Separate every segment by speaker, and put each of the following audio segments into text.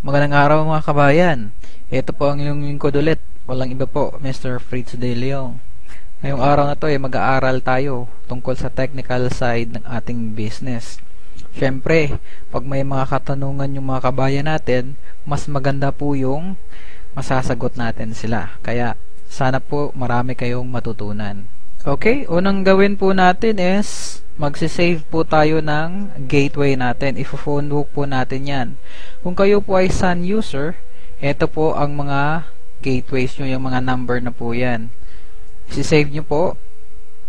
Speaker 1: Magandang araw mga kabayan. Ito po ang inyong lingkod ulit. Walang iba po, Mr. Fritz De Leon. Ngayong araw na to ay mag-aaral tayo tungkol sa technical side ng ating business. Siyempre, pag may mga katanungan yung mga kabayan natin, mas maganda po yung masasagot natin sila. Kaya sana po marami kayong matutunan. Okay, unang gawin po natin is magsisave po tayo ng gateway natin. Ifo-phone book po natin yan. Kung kayo po ay Sun user, ito po ang mga gateways nyo, yung mga number na po yan. Isisave nyo po.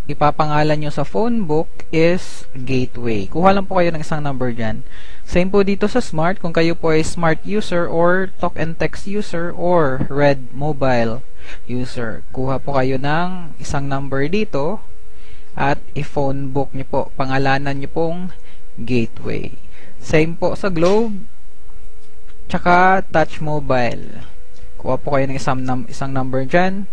Speaker 1: Ipapangalan nyo sa phone book is gateway. Kuha lang po kayo ng isang number dyan. Same po dito sa smart. Kung kayo po ay smart user or talk and text user or red mobile user, kuha po kayo ng isang number dito at i-phone book nyo po. Pangalanan nyo pong gateway. Same po sa Globe tsaka touch mobile. Kuha po kayo ng isang number dyan.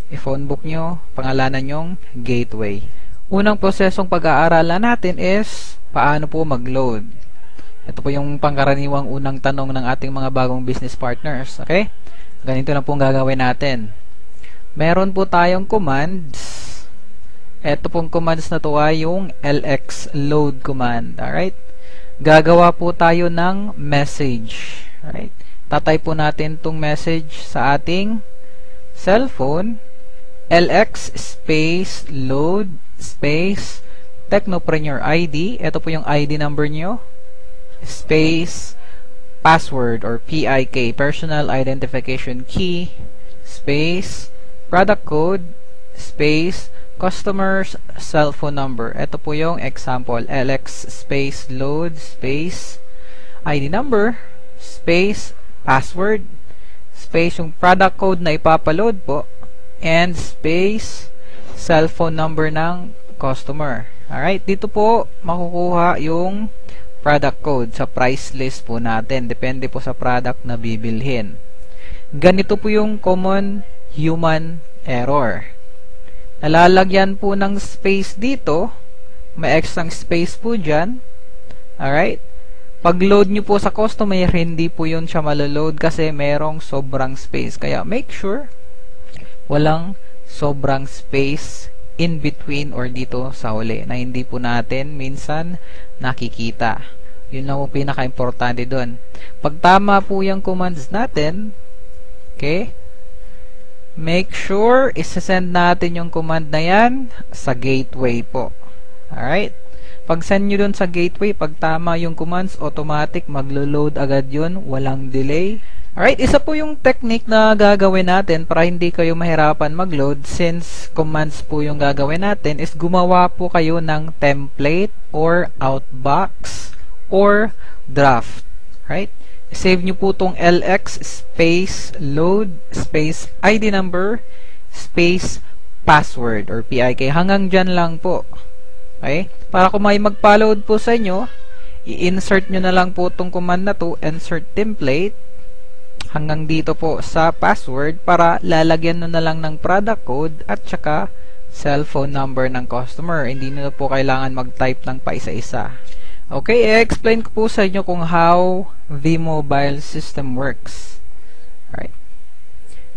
Speaker 1: I-phone book nyo, pangalanan yung gateway. Unang prosesong pag-aaralan natin is paano po mag-load. Ito po yung pangkaraniwang unang tanong ng ating mga bagong business partners. Okay? Ganito na po ang gagawin natin. Meron po tayong commands. Ito pong commands na to ay yung LX load command. Alright? Gagawa po tayo ng message. Alright? Tatay po natin tong message sa ating cellphone. LX space load space Technopreneur ID. Ito po yung ID number nyo. Space password or PIK, personal identification key, space product code, space customer's cell phone number. Ito po yung example. LX space load space ID number space password space yung product code na ipapaload po and space cellphone number ng customer. Alright, dito po makukuha yung product code sa price list po natin. Depende po sa product na bibilhin. Ganito po yung common human error. Nalalagyan po ng space dito. May extra space po dyan. Alright. Pag load nyo po sa customer, hindi po yun siya maloload kasi merong sobrang space. Kaya make sure walang sobrang space in between or dito sa huli na hindi po natin minsan nakikita. Yun lang po pinaka-importante doon. Pag tama po yung commands natin, okay, make sure isasend natin yung command na yan sa gateway po. Alright? Pag send nyo dun sa gateway, pag tama yung commands, automatic maglo-load agad yun, walang delay. Alright, isa po yung technique na gagawin natin para hindi kayo mahirapan mag-load since commands po yung gagawin natin is gumawa po kayo ng template or outbox or draft. Right? Save nyo po tong LX space load space ID number space password or PIK. Hanggang dyan lang po. Okay? Para kung may magpa-load po sa inyo, i-insert nyo na lang po tong command na to, insert template hanggang dito po sa password para lalagyan nyo na lang ng product code at saka cellphone number ng customer. Hindi nyo na po kailangan mag-type ng paisa-isa. Okay, i-explain ko po sa inyo kung how the mobile system works. Alright.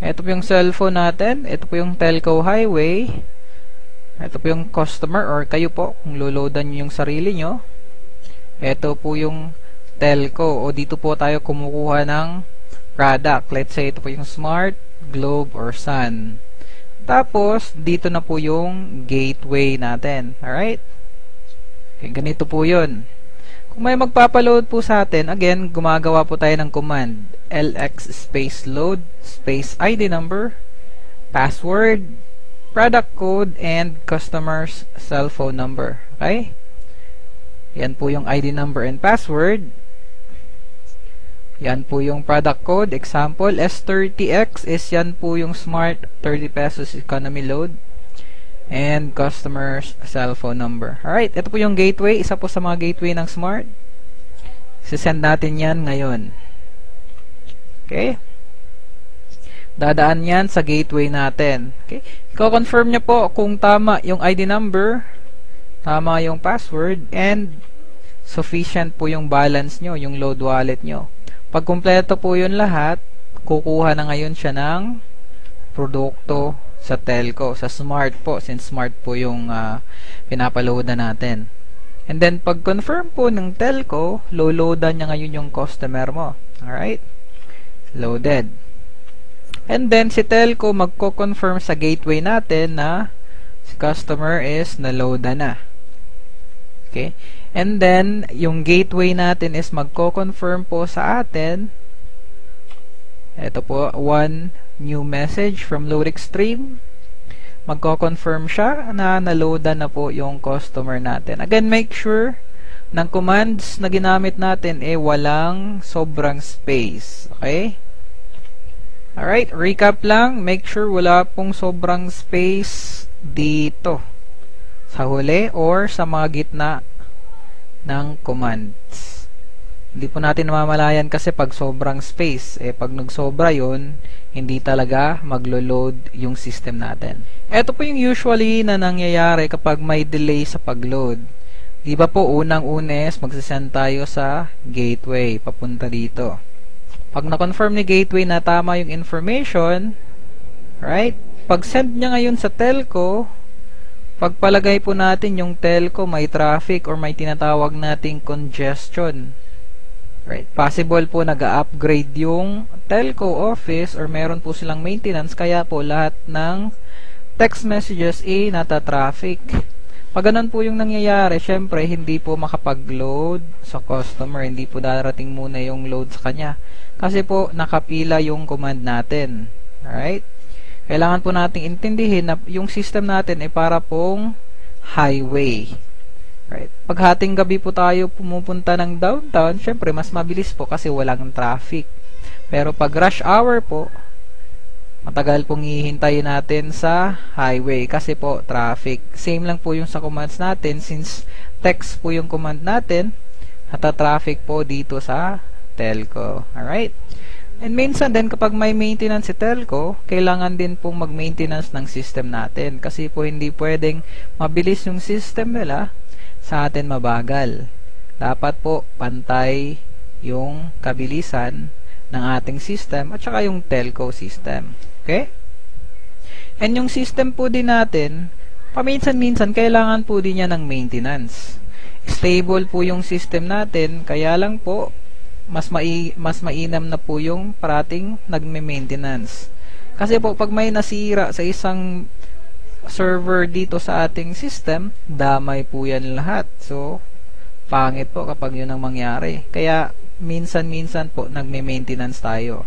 Speaker 1: Ito po yung cellphone natin. Ito po yung telco highway. Ito po yung customer or kayo po kung loloadan nyo yung sarili nyo. Ito po yung telco o dito po tayo kumukuha ng product. Let's say ito po yung Smart, Globe, or Sun. Tapos, dito na po yung gateway natin. Alright? Okay, ganito po yun. Kung may magpapaload po sa atin, again, gumagawa po tayo ng command. LX space load, space ID number, password, product code, and customer's cell phone number. Okay? Yan po yung ID number and password. Yan po yung product code. Example, S30X is yan po yung Smart 30 pesos economy load. And customer's cell phone number. Alright, ito po yung gateway. Isa po sa mga gateway ng Smart. Sisend natin yan ngayon. Okay? Dadaan yan sa gateway natin. Okay? I-confirm nyo po kung tama yung ID number, tama yung password, and sufficient po yung balance nyo, yung load wallet nyo. Pag kumpleto po yun lahat, kukuha na ngayon siya ng produkto sa telco, sa smart po, since smart po yung pinapaload na natin. And then, pag confirm po ng telco, loadan niya ngayon yung customer mo. Alright? Loaded. And then, si telco magko-confirm sa gateway natin na si customer is na-loadan na. Okay? And then, yung gateway natin is magko-confirm po sa atin. Ito po, one new message from LoadExtreme. Magko-confirm siya na na-loadan na po yung customer natin. Again, make sure ng commands na ginamit natin walang sobrang space. Okay? Alright, recap lang. Make sure wala pong sobrang space dito sa huli or sa mga gitna ng commands. Hindi po natin namamalayan kasi pag sobrang space, pag nagsobra yun, hindi talaga maglo-load yung system natin. Ito po yung usually na nangyayari kapag may delay sa pag-load. Di ba po unang-unes magsasend tayo sa gateway papunta dito. Pag na-confirm ni gateway na tama yung information, right? Pag send niya ngayon sa telco, pagpalagay po natin yung telco may traffic or may tinatawag nating congestion. Right. Possible po nag-upgrade yung telco office or meron po silang maintenance kaya po lahat ng text messages nata-traffic. Pag ganun po yung nangyayari, syempre hindi po makapag-load sa customer, hindi po darating muna yung load sa kanya kasi po nakapila yung command natin. Alright? Kailangan po nating intindihin na yung system natin ay para pong highway. Right. Pag hating gabi po tayo pumupunta ng downtown, syempre mas mabilis po kasi walang traffic. Pero pag rush hour po, matagal pong hihintayin natin sa highway kasi po traffic. Same lang po yung sa commands natin since text po yung command natin, nata-traffic po dito sa telco. Alright? And minsan din kapag may maintenance si telco, kailangan din pong mag-maintenance ng system natin kasi po hindi pwedeng mabilis yung system nila sa atin mabagal. Dapat po pantay yung kabilisan ng ating system at saka yung telco system. Okay? And yung system po din natin, paminsan-minsan kailangan po din niya ng maintenance. Stable po yung system natin, kaya lang po mas mainam na po yung parating nagme-maintenance. Kasi po pag may nasira sa isang server dito sa ating system, damay po yan lahat. So, pangit po kapag yun ang mangyari. Kaya, minsan-minsan po, nagme-maintenance tayo.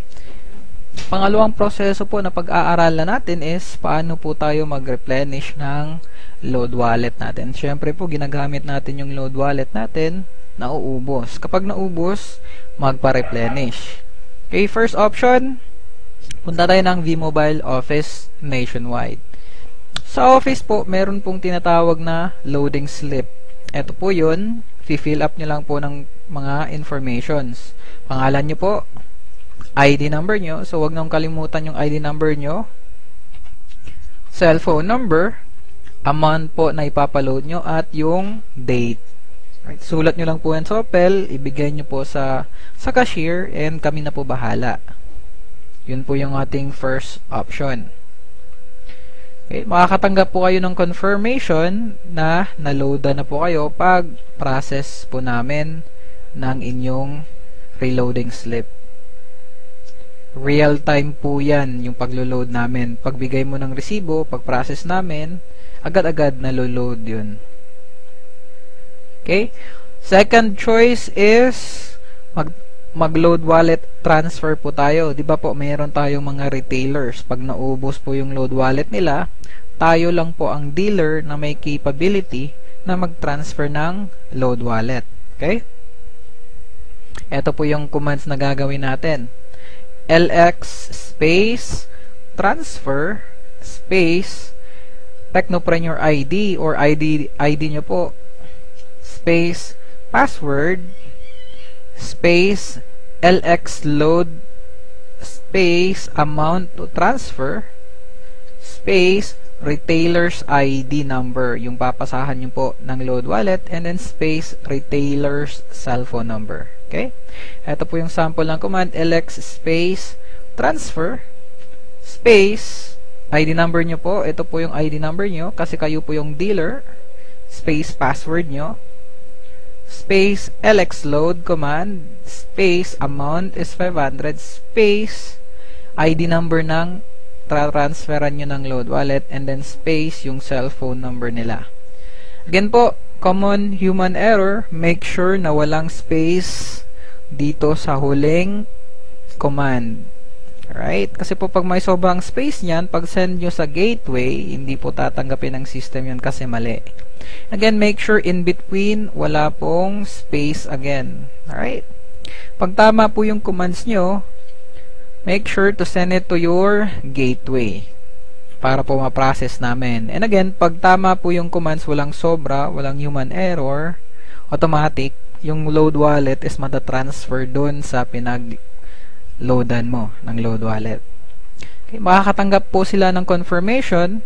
Speaker 1: Pangalawang proseso po na pag-aaralan natin is, paano po tayo mag-replenish ng load wallet natin. Siyempre po, ginagamit natin yung load wallet natin, nauubos. Kapag naubos, magpa-replenish. Okay, first option, punta tayo ng V-Mobile Office Nationwide. Sa Office po, meron pong tinatawag na loading slip. Ito po yun, fill up nyo lang po ng mga informations. Pangalan nyo po, ID number nyo, so wag nang kalimutan yung ID number nyo, cellphone number, amount po na ipapaload nyo, at yung date. Right, sulat nyo lang po yan sa papel, ibigay nyo po sa cashier, and kami na po bahala. Yun po yung ating first option. Okay, makakatanggap po kayo ng confirmation na na-loadan na po kayo pag process po namin ng inyong reloading slip. Real time po yan yung paglo-load namin. Pagbigay mo ng resibo, pag-process namin, agad-agad na-load yun. Okay? Second choice is mag-load wallet transfer po tayo. 'Di ba po, mayroon tayong mga retailers. Pag naubos po yung load wallet nila, tayo lang po ang dealer na may capability na mag-transfer ng load wallet. Okay? Ito po yung commands na gagawin natin. LX space transfer space Technopreneur ID or ID nyo po space password space LX load space amount to transfer space retailer's ID number, yung papasahan nyo po ng load wallet, and then space retailer's cellphone number. Okay? Ito po yung sample ng command, lx space transfer space ID number nyo po. Ito po yung ID number nyo kasi kayo po yung dealer. Space password nyo. Space lx load command. Space amount is 500. Space ID number ng transferan nyo ng load wallet. And then space yung cellphone number nila. Again po, common human error. Make sure na walang space dito sa huling command. Alright? Kasi po pag may sobrang space niyan, pag send nyo sa gateway, hindi po tatanggapin ng system yun kasi mali. Again, make sure in between, wala pong space again. Alright? Pag tama po yung commands nyo, make sure to send it to your gateway para po ma-process namin. And again, pag tama po yung commands, walang sobra, walang human error, automatic, yung load wallet is matatransfer dun sa loadan mo ng load wallet. Okay, makakatanggap po sila ng confirmation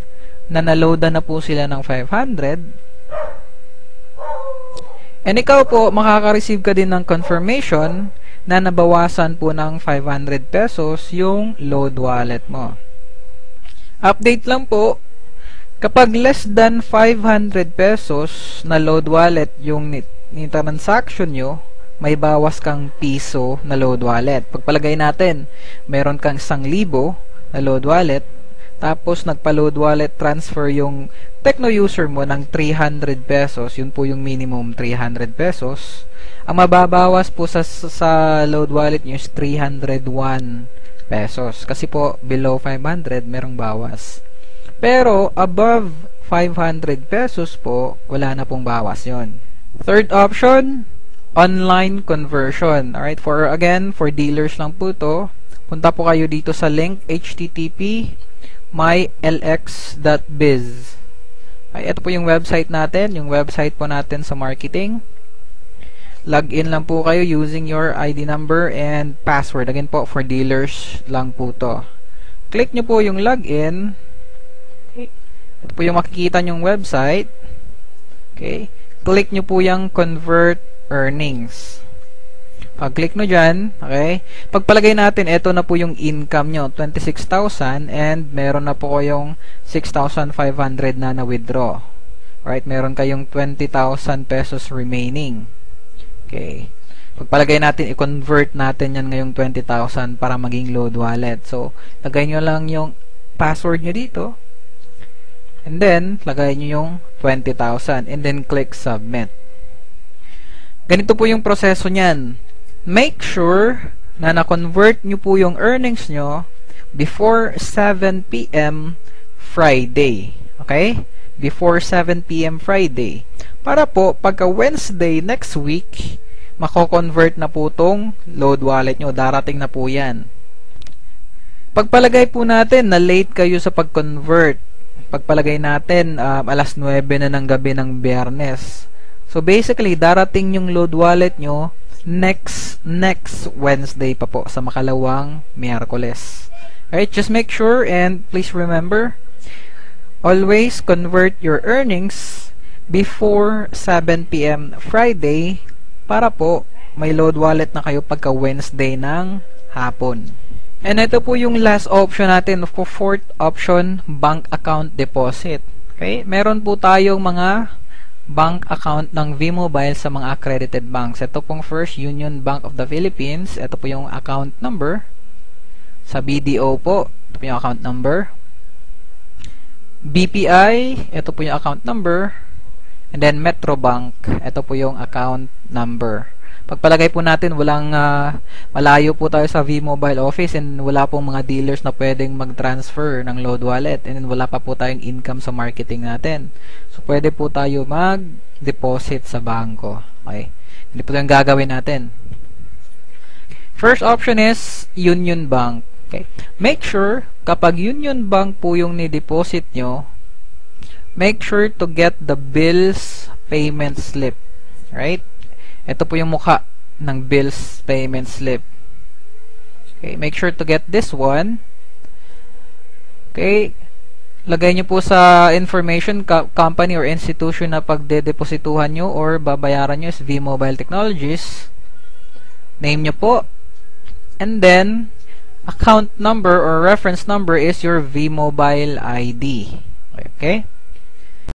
Speaker 1: na naloadan na po sila ng 500. And ikaw po, makaka-receive ka din ng confirmation na nabawasan po ng 500 pesos yung load wallet mo. Update lang po, kapag less than 500 pesos na load wallet yung transaction nyo, may bawas kang piso na load wallet. Pagpalagay natin, meron kang 1,000 na load wallet, tapos nagpa-load wallet transfer yung Tecno user mo ng 300 pesos, yun po yung minimum 300 pesos. Ang mababawas po sa load wallet nyo is 301 pesos. Kasi po, below 500, merong bawas. Pero, above 500 pesos po, wala na pong bawas yon. Third option, online conversion. Alright, for dealers lang po to. Punta po kayo dito sa link http mylx.biz. Ay, ito po yung website natin, yung website po natin sa marketing. Login lang po kayo using your ID number and password. Again po, for dealers lang po to. Click nyo po yung login. Okay. Ito po yung makikita nyong website. Okay. Click nyo po yung convert earnings. Pag-click nyo dyan, okay, pagpalagay natin, ito na po yung income nyo, 26,000, and meron na po kayong 6,500 na na-withdraw. Alright, meron kayong 20,000 pesos remaining. Okay. Pagpalagay natin, i-convert natin yan ngayong 20,000 para maging load wallet. So, lagay nyo lang yung password nyo dito, and then, lagay nyo yung 20,000, and then click submit. Ganito po yung proseso niyan. Make sure na na-convert nyo po yung earnings nyo before 7 p.m. Friday. Okay? Before 7 p.m. Friday. Para po, pagka Wednesday next week, mako-convert na po tong load wallet nyo. Darating na po yan. Pagpalagay po natin na late kayo sa pag-convert. Pagpalagay natin, alas 9 na ng gabi ng Biyernes. So basically, darating yung load wallet nyo next Wednesday pa po sa makalawang Miyerkules. Alright, just make sure and please remember, always convert your earnings before 7 p.m. Friday para po may load wallet na kayo pagka Wednesday ng hapon. And ito po yung last option natin for fourth option, bank account deposit. Okay, meron po tayong mga bank account ng V-Mobile sa mga accredited banks. Ito pong First Union Bank of the Philippines. Ito po yung account number. Sa BDO po, ito po yung account number. BPI, ito po yung account number. And then Metrobank, ito po yung account number. Pagpalagay po natin, walang malayo po tayo sa V-Mobile office and wala pong mga dealers na pwedeng mag-transfer ng load wallet and then wala pa po tayong income sa marketing natin. So, pwede po tayo mag-deposit sa bangko. Okay? Hindi po yung gagawin natin. First option is Union Bank. Okay? Make sure, kapag Union Bank po yung ni-deposit nyo, make sure to get the bills payment slip. Right? Ito po yung mukha ng bills payment slip. Okay, make sure to get this one. Okay, lagay nyo po sa information company or institution na pagdedeposituhan nyo or babayaran nyo is V-Mobile Technologies. name nyo po, and then account number or reference number is your vMobile ID. Okay?